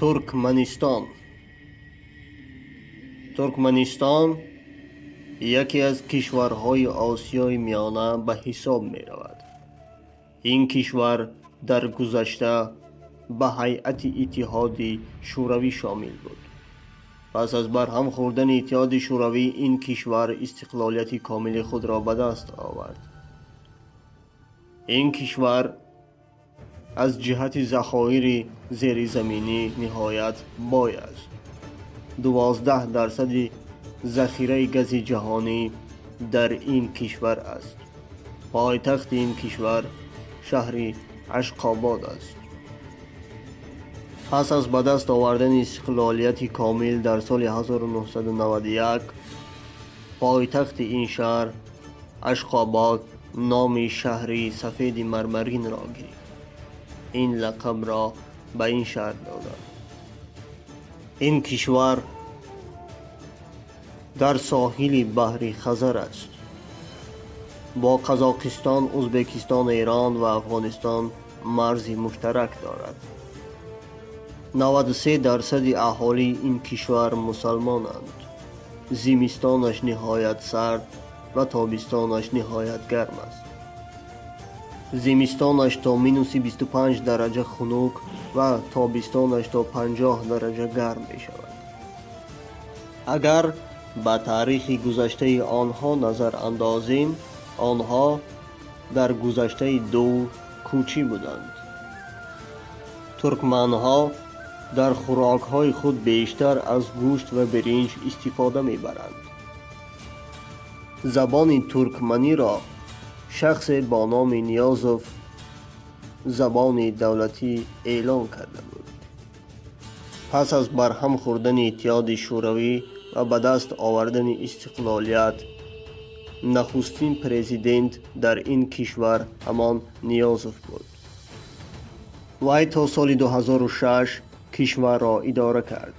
ترکمنستان ترکمنستان یکی از کشورهای آسیای میانه به حساب می رود. این کشور در گذشته به هیئت اتحاد شوروی شامل بود. پس از برهم خوردن اتحاد شوروی این کشور استقلالیت کامل خود را به دست آورد. این کشور از جهت ذخایر زیرزمینی نهایت بای است. 12% ذخیره گاز جهانی در این کشور است. پایتخت این کشور شهر اشخاباد است. پس از به دست آوردن استقلالیت کامل در سال 1991 پایتخت این شهر اشخاباد نام شهر سفید مرمرین را گرفت. این لقب را به این شهر دادند. این کشور در ساحل بحر خزر است. با قزاقستان، ازبکستان، ایران و افغانستان مرزی مشترک دارد. 93% اهالی این کشور مسلمانند. زمستانش نهایت سرد و تابستانش نهایت گرم است. زمستانش تا -25 درجه خنک و تابستانش تا 50 درجه گرم می شود. اگر به تاریخ گذشته آنها نظر اندازیم، آنها در گذشته دور کوچی بودند. ترکمنها در خوراک‌های خود بیشتر از گوشت و برنج استفاده می‌برند. زبان ترکمنی را شخص با نام نیازوف زبان دولتی اعلام کرده بود. پس از برهم خوردن اتحاد شوروی و به دست آوردن استقلالیت، نخستین پرزیدنت در این کشور همان نیازوف بود. وی تا سال 2006 کشور را اداره کرد.